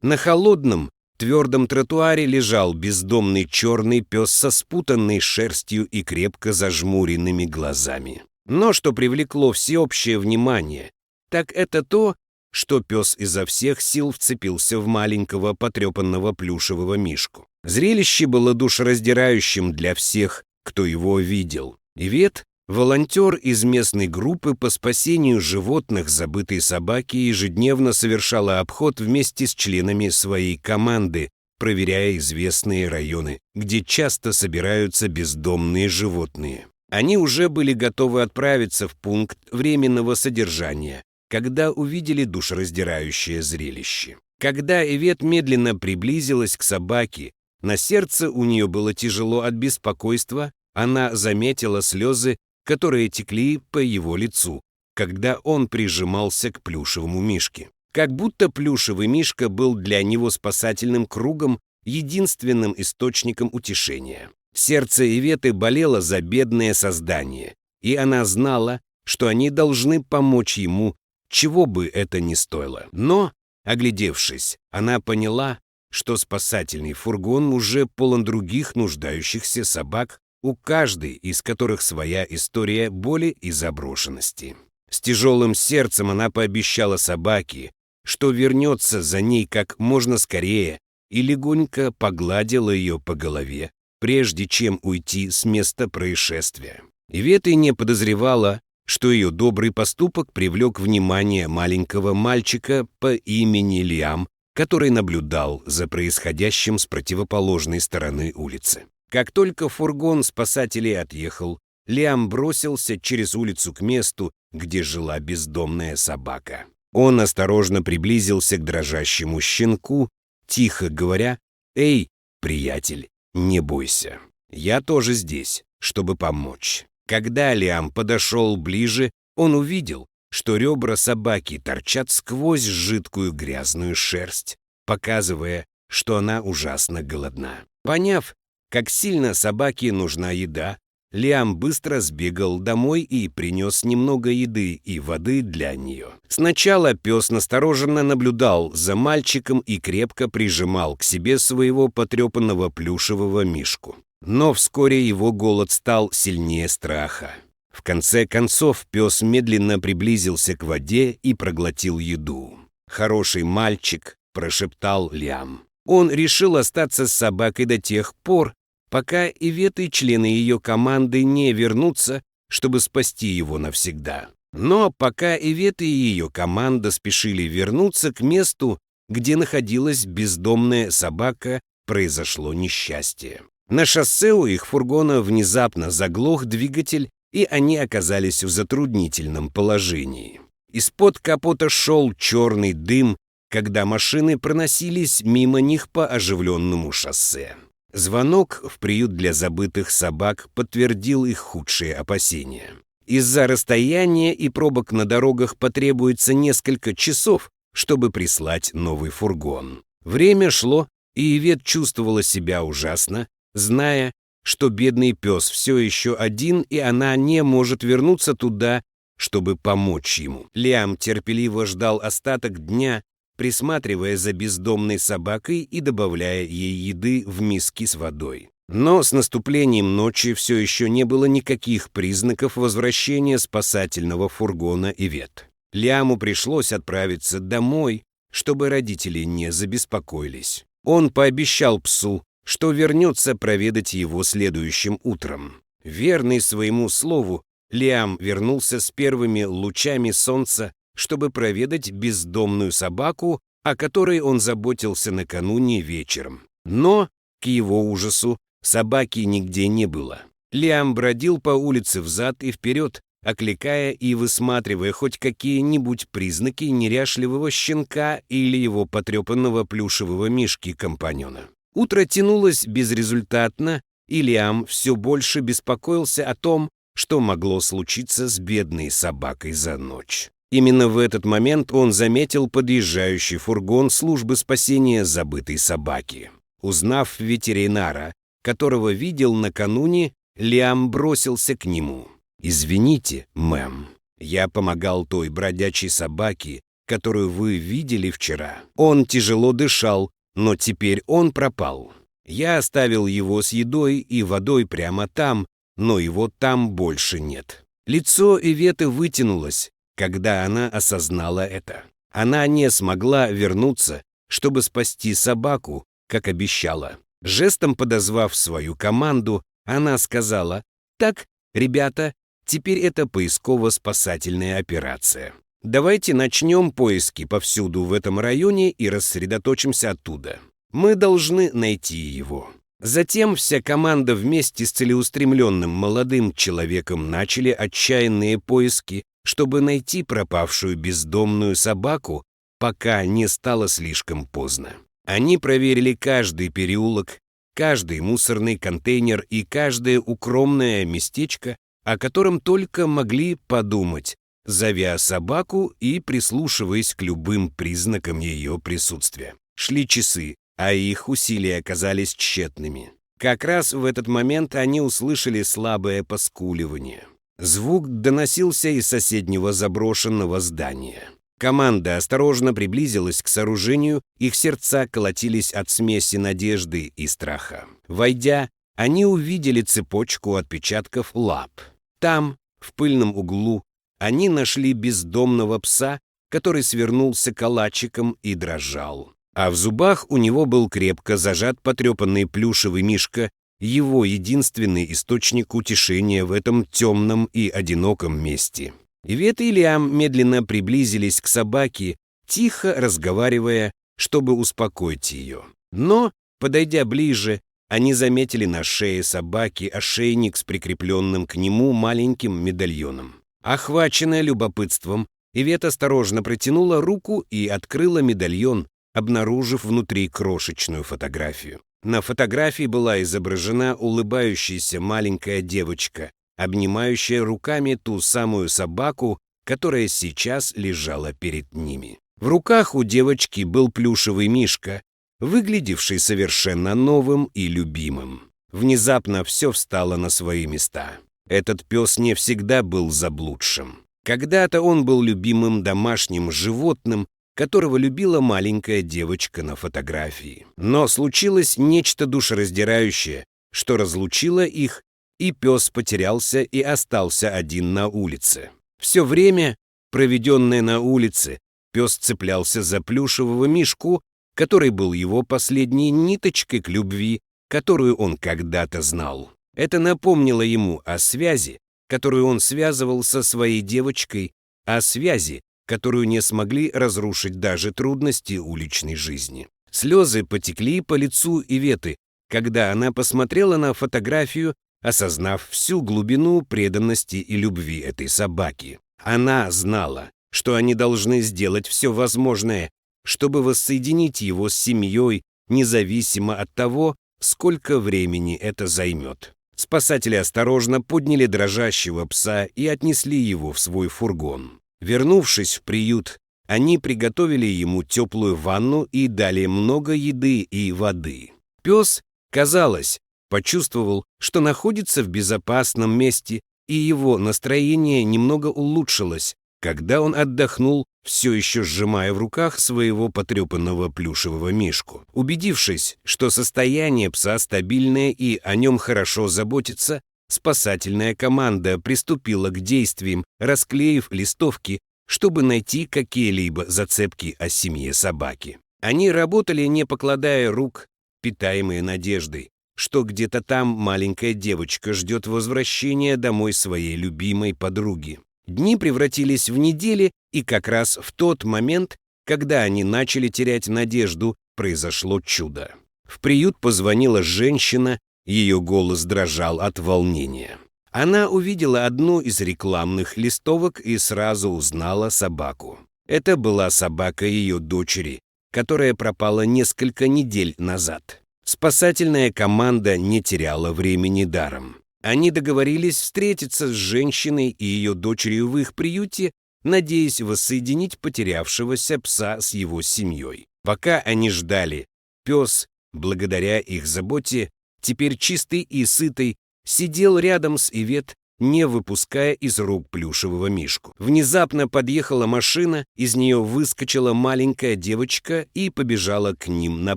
На холодном, твердом тротуаре лежал бездомный черный пес со спутанной шерстью и крепко зажмуренными глазами. Но что привлекло всеобщее внимание, так это то, что пес изо всех сил вцепился в маленького потрепанного плюшевого мишку. Зрелище было душераздирающим для всех, кто его видел. Ивет, волонтер из местной группы по спасению животных забытой собаки, ежедневно совершала обход вместе с членами своей команды, проверяя известные районы, где часто собираются бездомные животные. Они уже были готовы отправиться в пункт временного содержания, когда увидели душераздирающее зрелище. Когда Ивет медленно приблизилась к собаке, на сердце у нее было тяжело от беспокойства, она заметила слезы, которые текли по его лицу, когда он прижимался к плюшевому мишке. Как будто плюшевый мишка был для него спасательным кругом, единственным источником утешения. Сердце Иветы болело за бедное создание, и она знала, что они должны помочь ему, чего бы это ни стоило. Но, оглядевшись, она поняла, что спасательный фургон уже полон других нуждающихся собак, у каждой из которых своя история боли и заброшенности. С тяжелым сердцем она пообещала собаке, что вернется за ней как можно скорее, и легонько погладила ее по голове, прежде чем уйти с места происшествия. Ивета не подозревала, что ее добрый поступок привлек внимание маленького мальчика по имени Лиам, который наблюдал за происходящим с противоположной стороны улицы. Как только фургон спасателей отъехал, Лиам бросился через улицу к месту, где жила бездомная собака. Он осторожно приблизился к дрожащему щенку, тихо говоря: «Эй, приятель, не бойся, я тоже здесь, чтобы помочь». Когда Лиам подошел ближе, он увидел, что ребра собаки торчат сквозь жидкую грязную шерсть, показывая, что она ужасно голодна. Поняв, как сильно собаке нужна еда, Лиам быстро сбегал домой и принес немного еды и воды для нее. Сначала пес настороженно наблюдал за мальчиком и крепко прижимал к себе своего потрепанного плюшевого мишку. Но вскоре его голод стал сильнее страха. В конце концов пес медленно приблизился к воде и проглотил еду. «Хороший мальчик», — прошептал Лиам. Он решил остаться с собакой до тех пор, пока Ивет и члены ее команды не вернутся, чтобы спасти его навсегда. Но пока Ивет и ее команда спешили вернуться к месту, где находилась бездомная собака, произошло несчастье. На шоссе у их фургона внезапно заглох двигатель, и они оказались в затруднительном положении. Из-под капота шел черный дым, когда машины проносились мимо них по оживленному шоссе. Звонок в приют для забытых собак подтвердил их худшие опасения. Из-за расстояния и пробок на дорогах потребуется несколько часов, чтобы прислать новый фургон. Время шло, и Ивет чувствовала себя ужасно, зная, что бедный пес все еще один, и она не может вернуться туда, чтобы помочь ему. Лиам терпеливо ждал остаток дня, присматривая за бездомной собакой и добавляя ей еды в миски с водой. Но с наступлением ночи все еще не было никаких признаков возвращения спасательного фургона Ивет. Лиаму пришлось отправиться домой, чтобы родители не забеспокоились. Он пообещал псу, что вернется проведать его следующим утром. Верный своему слову, Лиам вернулся с первыми лучами солнца, чтобы проведать бездомную собаку, о которой он заботился накануне вечером. Но, к его ужасу, собаки нигде не было. Лиам бродил по улице взад и вперед, окликая и высматривая хоть какие-нибудь признаки неряшливого щенка или его потрепанного плюшевого мишки-компаньона. Утро тянулось безрезультатно, и Лиам все больше беспокоился о том, что могло случиться с бедной собакой за ночь. Именно в этот момент он заметил подъезжающий фургон службы спасения забытой собаки. Узнав ветеринара, которого видел накануне, Лиам бросился к нему. «Извините, мэм, я помогал той бродячей собаке, которую вы видели вчера. Он тяжело дышал, но теперь он пропал. Я оставил его с едой и водой прямо там, но его там больше нет». Лицо Иветы вытянулось, когда она осознала это. Она не смогла вернуться, чтобы спасти собаку, как обещала. Жестом подозвав свою команду, она сказала: «Так, ребята, теперь это поисково-спасательная операция. Давайте начнем поиски повсюду в этом районе и рассредоточимся оттуда. Мы должны найти его». Затем вся команда вместе с целеустремленным молодым человеком начали отчаянные поиски, чтобы найти пропавшую бездомную собаку, пока не стало слишком поздно. Они проверили каждый переулок, каждый мусорный контейнер и каждое укромное местечко, о котором только могли подумать, зовя собаку и прислушиваясь к любым признакам ее присутствия. Шли часы, а их усилия оказались тщетными. Как раз в этот момент они услышали слабое поскуливание. Звук доносился из соседнего заброшенного здания. Команда осторожно приблизилась к сооружению, их сердца колотились от смеси надежды и страха. Войдя, они увидели цепочку отпечатков лап. Там, в пыльном углу, они нашли бездомного пса, который свернулся калачиком и дрожал. А в зубах у него был крепко зажат потрепанный плюшевый мишка, его единственный источник утешения в этом темном и одиноком месте. Ивет и Лиам медленно приблизились к собаке, тихо разговаривая, чтобы успокоить ее. Но, подойдя ближе, они заметили на шее собаки ошейник с прикрепленным к нему маленьким медальоном. Охваченная любопытством, Ивет осторожно протянула руку и открыла медальон, обнаружив внутри крошечную фотографию. На фотографии была изображена улыбающаяся маленькая девочка, обнимающая руками ту самую собаку, которая сейчас лежала перед ними. В руках у девочки был плюшевый мишка, выглядевший совершенно новым и любимым. Внезапно все встало на свои места. Этот пес не всегда был заблудшим. Когда-то он был любимым домашним животным, которого любила маленькая девочка на фотографии. Но случилось нечто душераздирающее, что разлучило их, и пес потерялся и остался один на улице. Все время, проведенное на улице, пес цеплялся за плюшевого мишку, который был его последней ниточкой к любви, которую он когда-то знал. Это напомнило ему о связи, которую он связывал со своей девочкой, о связи, которую не смогли разрушить даже трудности уличной жизни. Слезы потекли по лицу Иветы, когда она посмотрела на фотографию, осознав всю глубину преданности и любви этой собаки. Она знала, что они должны сделать все возможное, чтобы воссоединить его с семьей, независимо от того, сколько времени это займет. Спасатели осторожно подняли дрожащего пса и отнесли его в свой фургон. Вернувшись в приют, они приготовили ему теплую ванну и дали много еды и воды. Пес, казалось, почувствовал, что находится в безопасном месте, и его настроение немного улучшилось, когда он отдохнул, все еще сжимая в руках своего потрепанного плюшевого мишку. Убедившись, что состояние пса стабильное и о нем хорошо заботится, спасательная команда приступила к действиям, расклеив листовки, чтобы найти какие-либо зацепки о семье собаки. Они работали, не покладая рук, питаемые надеждой, что где-то там маленькая девочка ждет возвращения домой своей любимой подруги. Дни превратились в недели, и как раз в тот момент, когда они начали терять надежду, произошло чудо. В приют позвонила женщина, ее голос дрожал от волнения. Она увидела одну из рекламных листовок и сразу узнала собаку. Это была собака ее дочери, которая пропала несколько недель назад. Спасательная команда не теряла времени даром. Они договорились встретиться с женщиной и ее дочерью в их приюте, надеясь воссоединить потерявшегося пса с его семьей. Пока они ждали, пес, благодаря их заботе, теперь чистый и сытый, сидел рядом с Ивет не выпуская из рук плюшевого мишку. Внезапно подъехала машина, из нее выскочила маленькая девочка и побежала к ним на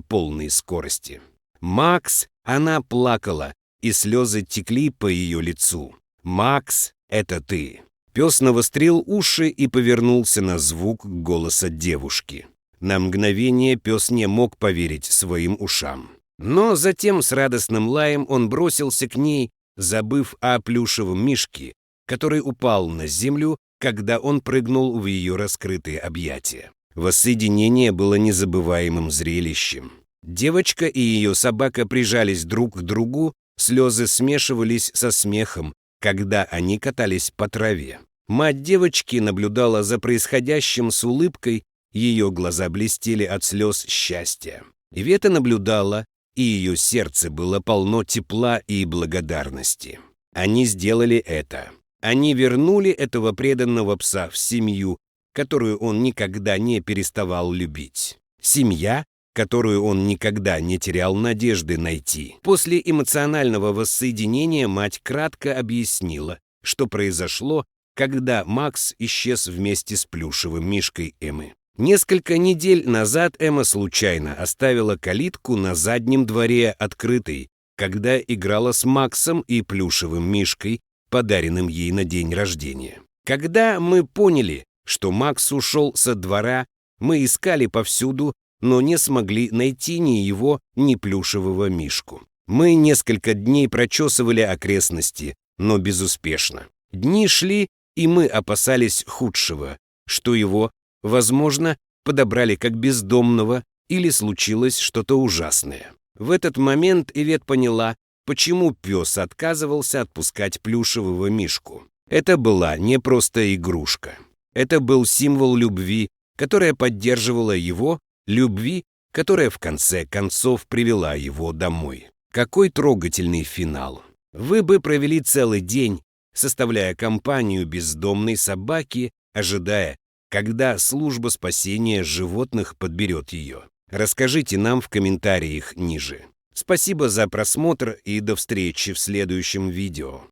полной скорости. «Макс!» Она плакала, и слезы текли по ее лицу. «Макс, это ты!» Пес навострил уши и повернулся на звук голоса девушки. На мгновение пес не мог поверить своим ушам. Но затем с радостным лаем он бросился к ней, забыв о плюшевом мишке, который упал на землю, когда он прыгнул в ее раскрытые объятия. Воссоединение было незабываемым зрелищем. Девочка и ее собака прижались друг к другу, слезы смешивались со смехом, когда они катались по траве. Мать девочки наблюдала за происходящим с улыбкой, ее глаза блестели от слез счастья. Ивета наблюдала, и ее сердце было полно тепла и благодарности. Они сделали это. Они вернули этого преданного пса в семью, которую он никогда не переставал любить. Семья, которую он никогда не терял надежды найти. После эмоционального воссоединения мать кратко объяснила, что произошло, когда Макс исчез вместе с плюшевым мишкой Эммы. Несколько недель назад Эмма случайно оставила калитку на заднем дворе открытой, когда играла с Максом и плюшевым мишкой, подаренным ей на день рождения. Когда мы поняли, что Макс ушел со двора, мы искали повсюду, но не смогли найти ни его, ни плюшевого мишку. Мы несколько дней прочесывали окрестности, но безуспешно. Дни шли, и мы опасались худшего, что его, возможно, подобрали как бездомного или случилось что-то ужасное. В этот момент Ивет поняла, почему пес отказывался отпускать плюшевого мишку. Это была не просто игрушка. Это был символ любви, которая поддерживала его, любви, которая в конце концов привела его домой. Какой трогательный финал. Вы бы провели целый день, составляя компанию бездомной собаки, ожидая, когда служба спасения животных подберет ее. Расскажите нам в комментариях ниже. Спасибо за просмотр и до встречи в следующем видео.